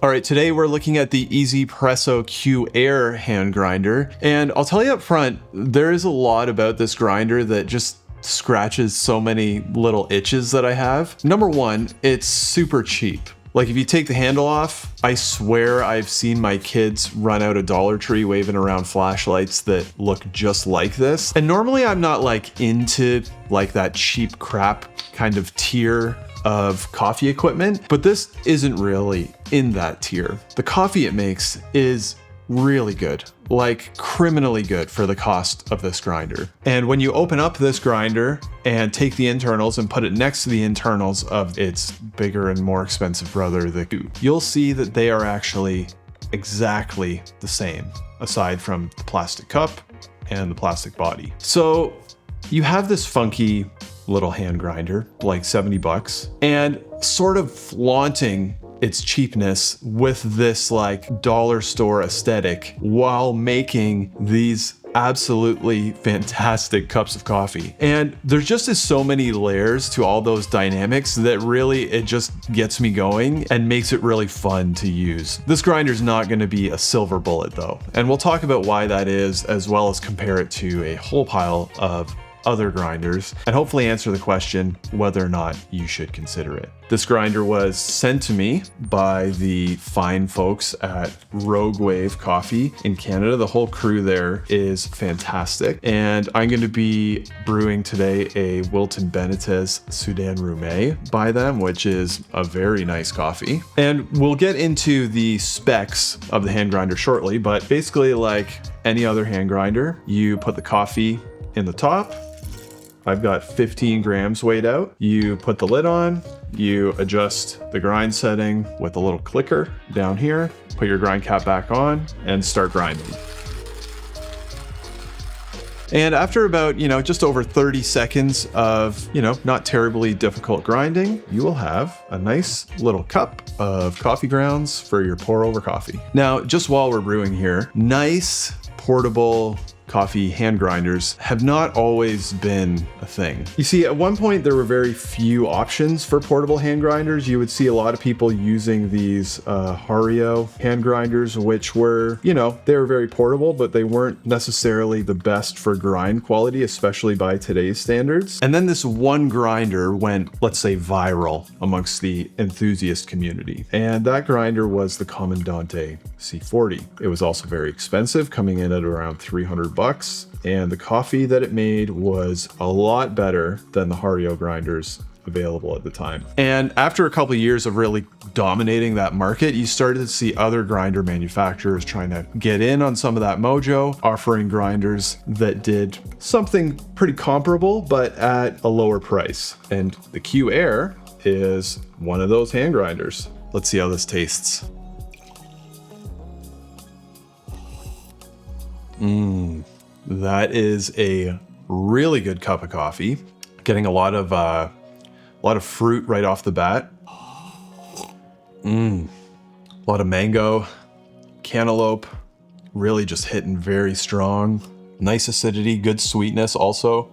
All right, today we're looking at the 1zpresso Q Air hand grinder. And I'll tell you up front, there is a lot about this grinder that just scratches so many little itches that I have. Number one, it's super cheap. Like if you take the handle off, I swear I've seen my kids run out of Dollar Tree waving around flashlights that look just like this. And normally I'm not like into like that cheap crap kind of tier of coffee equipment, but this isn't really in that tier. The coffee it makes is really good, like criminally good for the cost of this grinder. And when you open up this grinder and take the internals and put it next to the internals of its bigger and more expensive brother, the Q, you'll see that they are actually exactly the same, aside from the plastic cup and the plastic body. So you have this funky little hand grinder, like 70 bucks, and sort of flaunting its cheapness with this like dollar store aesthetic while making these absolutely fantastic cups of coffee. And there's just so many layers to all those dynamics that really it just gets me going and makes it really fun to use. This grinder is not going to be a silver bullet though, and we'll talk about why that is, as well as compare it to a whole pile of other grinders and hopefully answer the question whether or not you should consider it. This grinder was sent to me by the fine folks at Rogue Wave Coffee in Canada. The whole crew there is fantastic. And I'm going to be brewing today a Wilton Benitez Sudan Rumé by them, which is a very nice coffee. And we'll get into the specs of the hand grinder shortly, but basically like any other hand grinder, you put the coffee in the top. I've got 15 grams weighed out. You put the lid on, you adjust the grind setting with a little clicker down here, put your grind cap back on and start grinding. And after about, just over 30 seconds of, not terribly difficult grinding, you will have a nice little cup of coffee grounds for your pour over coffee. Now, just while we're brewing here, nice portable coffee hand grinders have not always been a thing. You see, at one point there were very few options for portable hand grinders. You would see a lot of people using these Hario hand grinders, which were, they were very portable, but they weren't necessarily the best for grind quality, especially by today's standards. And then this one grinder went, let's say, viral amongst the enthusiast community. And that grinder was the Comandante C40. It was also very expensive, coming in at around 300 bucks. And the coffee that it made was a lot better than the Hario grinders available at the time. And after a couple of years of really dominating that market, you started to see other grinder manufacturers trying to get in on some of that mojo, offering grinders that did something pretty comparable, but at a lower price. And the Q Air is one of those hand grinders. Let's see how this tastes. That is a really good cup of coffee. Getting a lot of fruit right off the bat. A lot of mango, cantaloupe, really just hitting very strong. Nice acidity, good sweetness also.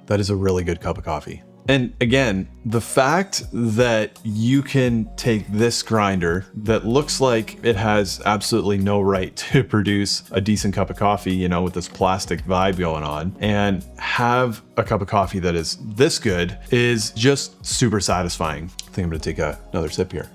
That is a really good cup of coffee. And again, the fact that you can take this grinder that looks like it has absolutely no right to produce a decent cup of coffee, with this plastic vibe going on, and have a cup of coffee that is this good is just super satisfying. I think I'm gonna take another sip here.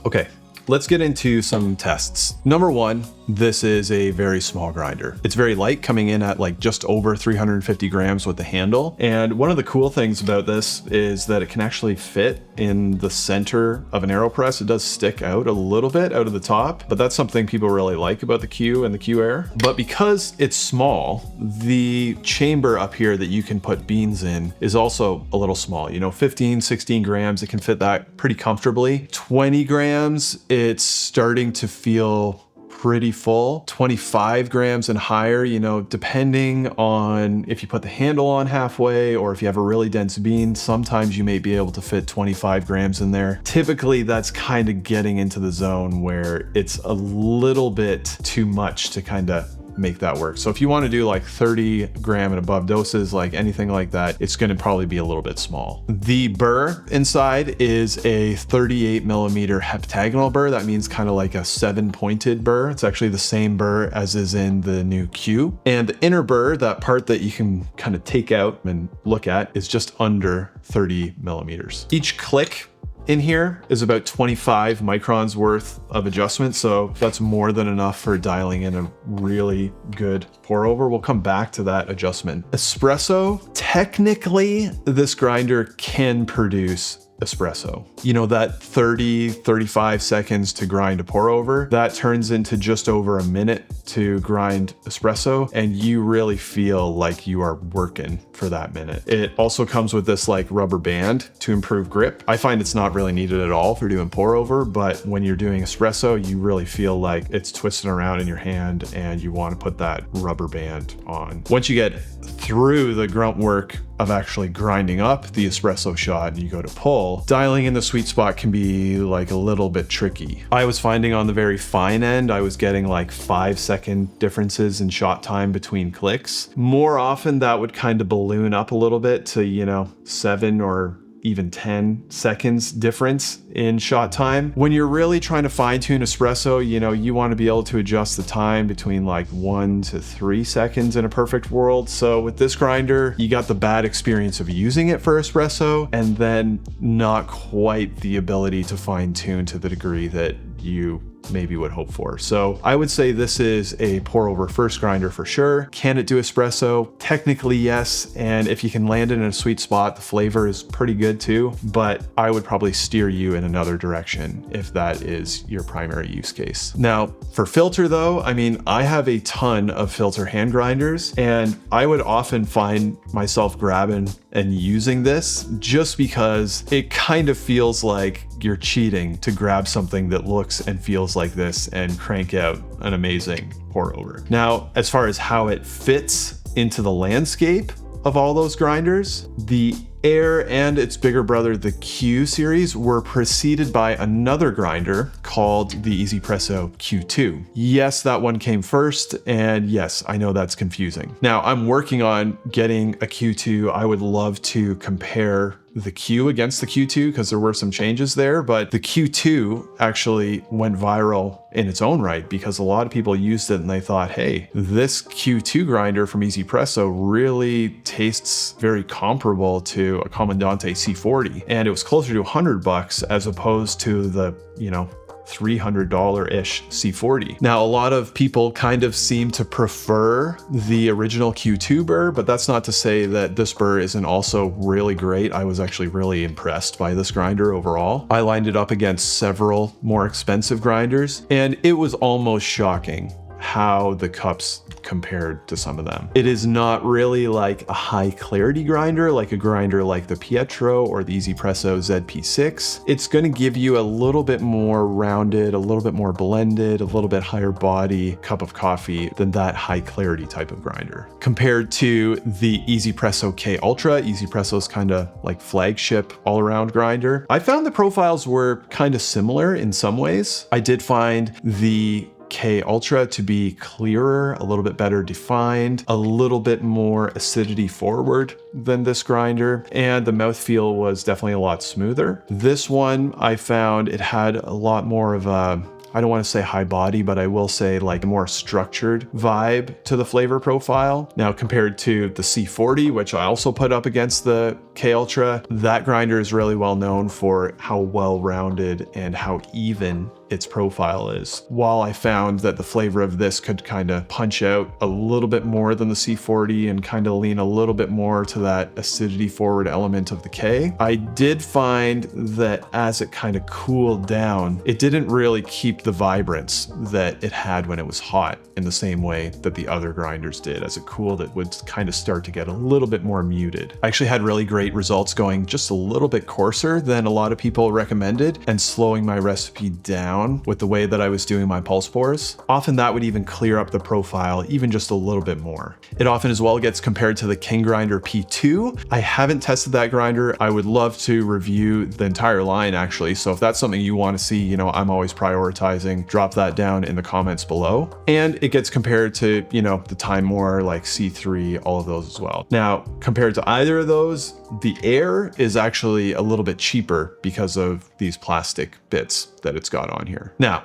Okay. Let's get into some tests. Number one, this is a very small grinder. It's very light, coming in at like just over 350 grams with the handle. And one of the cool things about this is that it can actually fit in the center of an AeroPress. It does stick out a little bit out of the top, but that's something people really like about the Q and the Q Air. But because it's small, the chamber up here that you can put beans in is also a little small. 15, 16 grams, it can fit that pretty comfortably. 20 grams, it's starting to feel pretty full. 25 grams and higher, depending on if you put the handle on halfway or if you have a really dense bean, sometimes you may be able to fit 25 grams in there. Typically, that's kind of getting into the zone where it's a little bit too much to kind of make that work. So if you want to do like 30 gram and above doses, like anything like that, it's going to probably be a little bit small. The burr inside is a 38 millimeter heptagonal burr. That means kind of like a 7-pointed burr. It's actually the same burr as is in the new Q. And the inner burr, that part that you can kind of take out and look at, is just under 30 millimeters. Each click in here is about 25 microns worth of adjustment, so that's more than enough for dialing in a really good pour over. We'll come back to that adjustment. Espresso, technically this grinder can produce espresso. You know, that 30-35 seconds to grind a pour over, that turns into just over a minute to grind espresso, and you really feel like you are working for that minute. It also comes with this like rubber band to improve grip. I find it's not really needed at all for doing pour over, but when you're doing espresso, you really feel like it's twisting around in your hand and you want to put that rubber band on. Once you get through the grunt work of actually grinding up the espresso shot and you go to pull, dialing in the sweet spot can be like a little bit tricky. I was finding on the very fine end, I was getting like 5-second differences in shot time between clicks. More often that would kind of balloon up a little bit to, you know, 7 or even 10 seconds difference in shot time. When you're really trying to fine tune espresso, you know, you want to be able to adjust the time between like 1 to 3 seconds in a perfect world. So with this grinder, you got the bad experience of using it for espresso and then not quite the ability to fine tune to the degree that you maybe would hope for. So I would say this is a pour over first grinder for sure. Can it do espresso? Technically, yes. And if you can land it in a sweet spot, the flavor is pretty good too, but I would probably steer you in another direction if that is your primary use case. Now for filter though, I mean, I have a ton of filter hand grinders and I would often find myself grabbing and using this just because it kind of feels like you're cheating to grab something that looks and feels like this and crank out an amazing pour over. Now, as far as how it fits into the landscape of all those grinders, the Air and its bigger brother, the Q series, were preceded by another grinder called the 1zpresso Q2. Yes, that one came first, and yes, I know that's confusing. Now, I'm working on getting a Q2. I would love to compare the Q against the Q2 because there were some changes there, but the Q2 actually went viral in its own right because a lot of people used it and they thought, hey, this Q2 grinder from 1zpresso really tastes very comparable to a Comandante C40, and it was closer to $100 as opposed to the, you know, $300-ish C40. Now, a lot of people kind of seem to prefer the original Q2 burr, but that's not to say that this burr isn't also really great. I was actually really impressed by this grinder overall. I lined it up against several more expensive grinders, and it was almost shocking how the cups compared to some of them. It is not really like a high clarity grinder, like a grinder like the Pietro or the 1zpresso ZP6. It's going to give you a little bit more rounded, a little bit more blended, a little bit higher body cup of coffee than that high clarity type of grinder. Compared to the 1zpresso K Ultra, 1zpresso's kind of like flagship all around grinder, I found the profiles were kind of similar in some ways. I did find the K Ultra to be clearer, a little bit better defined, a little bit more acidity forward than this grinder, and the mouthfeel was definitely a lot smoother. This one, I found it had a lot more of a, I don't want to say high body, but I will say like a more structured vibe to the flavor profile. Now, compared to the C40, which I also put up against the K Ultra, that grinder is really well known for how well-rounded and how even its profile is. While I found that the flavor of this could kind of punch out a little bit more than the C40 and kind of lean a little bit more to that acidity forward element of the K, I did find that as it kind of cooled down, it didn't really keep the vibrance that it had when it was hot in the same way that the other grinders did. As it cooled, it would kind of start to get a little bit more muted. I actually had really great results going just a little bit coarser than a lot of people recommended and slowing my recipe down down with the way that I was doing my pulse bores, often that would even clear up the profile even just a little bit more. It often as well gets compared to the KINGrider P2. I haven't tested that grinder. I would love to review the entire line actually. So if that's something you want to see, you know, I'm always prioritizing, drop that down in the comments below. And it gets compared to, you know, the Timemore, like C3, all of those as well. Now, compared to either of those, the Air is actually a little bit cheaper because of these plastic bits that it's got on here. Now,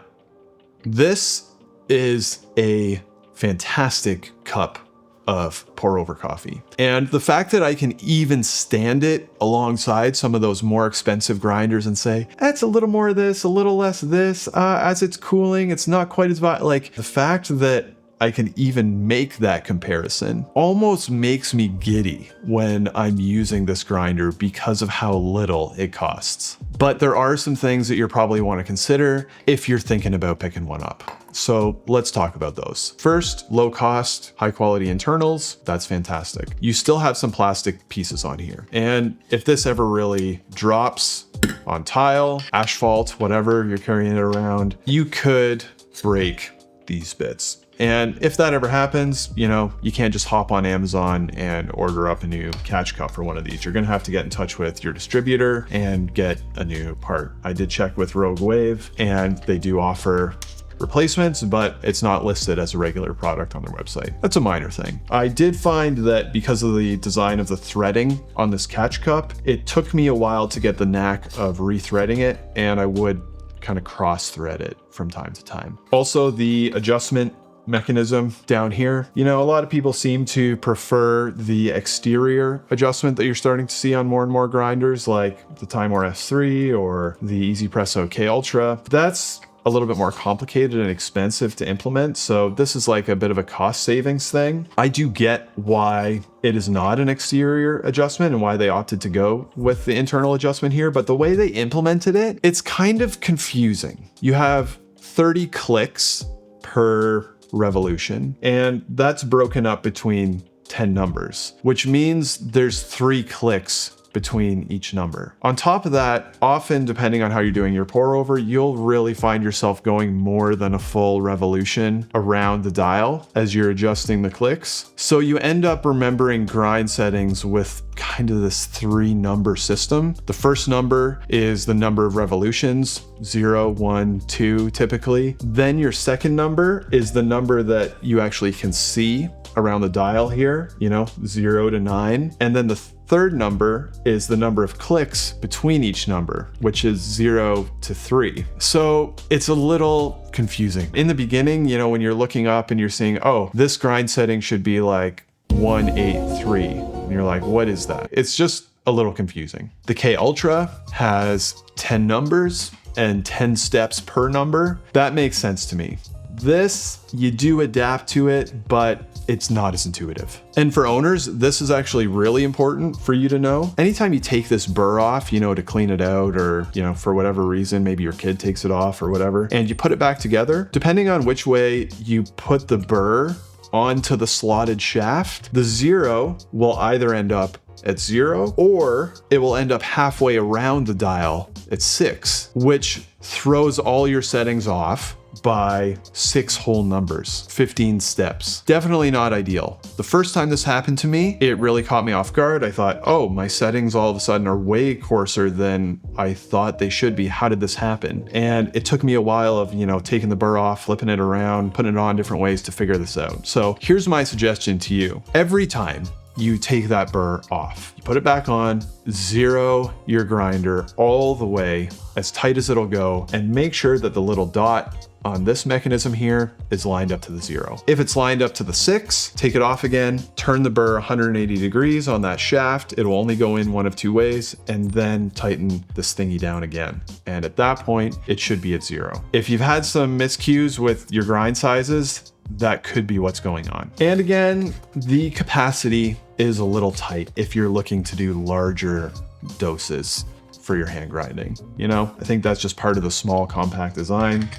this is a fantastic cup of pour over coffee. And the fact that I can even stand it alongside some of those more expensive grinders and say, that's a little more of this, a little less of this, as it's cooling, it's not quite as like the fact that I can even make that comparison almost makes me giddy when I'm using this grinder because of how little it costs. But there are some things that you probably want to consider if you're thinking about picking one up. So let's talk about those. First, low cost, high quality internals. That's fantastic. You still have some plastic pieces on here. And if this ever really drops on tile, asphalt, whatever you're carrying it around, you could break these bits. And if that ever happens, you know, you can't just hop on Amazon and order up a new catch cup for one of these. You're gonna have to get in touch with your distributor and get a new part. I did check with Rogue Wave and they do offer replacements, but it's not listed as a regular product on their website. That's a minor thing. I did find that because of the design of the threading on this catch cup, it took me a while to get the knack of rethreading it, and I would kind of cross thread it from time to time. Also, the adjustment mechanism down here. You know, a lot of people seem to prefer the exterior adjustment that you're starting to see on more and more grinders, like the Timemore S3 or the 1zpresso K Ultra. That's a little bit more complicated and expensive to implement. So this is like a bit of a cost savings thing. I do get why it is not an exterior adjustment and why they opted to go with the internal adjustment here, but the way they implemented it, it's kind of confusing. You have 30 clicks per revolution, and that's broken up between 10 numbers, which means there's 3 clicks between each number. On top of that, often depending on how you're doing your pour over, you'll really find yourself going more than a full revolution around the dial as you're adjusting the clicks. So you end up remembering grind settings with kind of this 3-number system. The first number is the number of revolutions, 0, 1, 2 typically. Then your second number is the number that you actually can see around the dial here, you know, 0 to 9. And then the third number is the number of clicks between each number, which is 0 to 3. So it's a little confusing. In the beginning, you know, when you're looking up and you're seeing, oh, this grind setting should be like 183. And you're like, what is that? It's just a little confusing. The K Ultra has 10 numbers and 10 steps per number. That makes sense to me. This, you do adapt to it, but it's not as intuitive. And for owners, this is actually really important for you to know. Anytime you take this burr off, you know, to clean it out, or, you know, for whatever reason, maybe your kid takes it off or whatever, and you put it back together, depending on which way you put the burr onto the slotted shaft, the 0 will either end up at 0 or it will end up halfway around the dial at 6, which throws all your settings off by 6 whole numbers, 15 steps. Definitely not ideal. The first time this happened to me, it really caught me off guard. I thought, oh, my settings all of a sudden are way coarser than I thought they should be. How did this happen? And it took me a while of, you know, taking the burr off, flipping it around, putting it on different ways to figure this out. So here's my suggestion to you. Every time you take that burr off, you put it back on, 0 your grinder all the way as tight as it'll go, and make sure that the little dot on this mechanism here is lined up to the 0. If it's lined up to the 6, take it off again, turn the burr 180 degrees on that shaft. It'll only go in one of 2 ways, and then tighten this thingy down again. And at that point, it should be at 0. If you've had some miscues with your grind sizes, that could be what's going on. And again, the capacity is a little tight if you're looking to do larger doses for your hand grinding. You know, I think that's just part of the small compact design.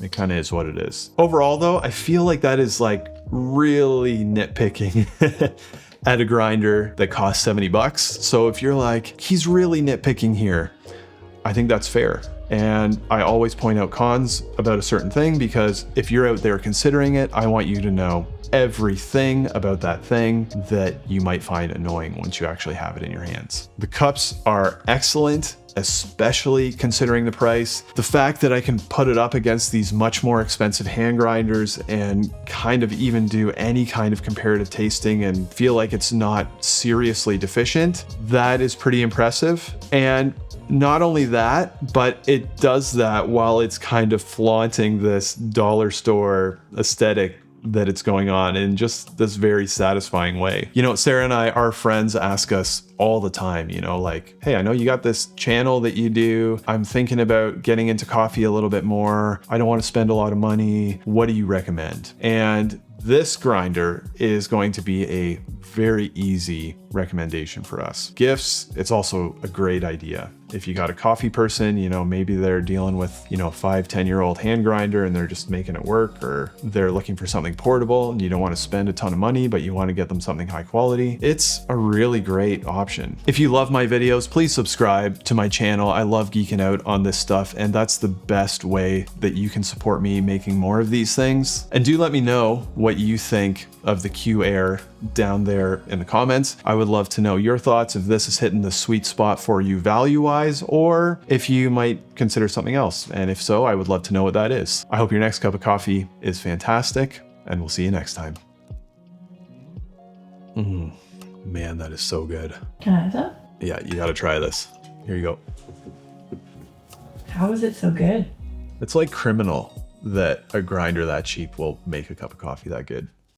It kind of is what it is. Overall though, I feel like that is like really nitpicking at a grinder that costs $70. So if you're like, he's really nitpicking here, I think that's fair. And I always point out cons about a certain thing, because if you're out there considering it, I want you to know everything about that thing that you might find annoying once you actually have it in your hands. The cups are excellent, especially considering the price. The fact that I can put it up against these much more expensive hand grinders and kind of even do any kind of comparative tasting and feel like it's not seriously deficient, that is pretty impressive. And not only that, but it does that while it's kind of flaunting this dollar store aesthetic that it's going on in just this very satisfying way. You know, Sarah and I, our friends ask us all the time, you know, like, hey, I know you got this channel that you do. I'm thinking about getting into coffee a little bit more. I don't want to spend a lot of money. What do you recommend? And this grinder is going to be a very easy recommendation for us. Gifts, it's also a great idea. If you got a coffee person, you know, maybe they're dealing with, you know, 5-10-year-old hand grinder and they're just making it work, or they're looking for something portable and you don't want to spend a ton of money, but you want to get them something high quality. It's a really great option. If you love my videos, please subscribe to my channel. I love geeking out on this stuff, and that's the best way that you can support me making more of these things. And do let me know what you think of the Q Air down there in the comments. I would love to know your thoughts, if this is hitting the sweet spot for you value-wise, or if you might consider something else. And if so, I would love to know what that is. I hope your next cup of coffee is fantastic, and we'll see you next time. Man, that is so good. Can I have that? Yeah, you gotta try this. Here you go. How is it so good? It's like criminal that a grinder that cheap will make a cup of coffee that good.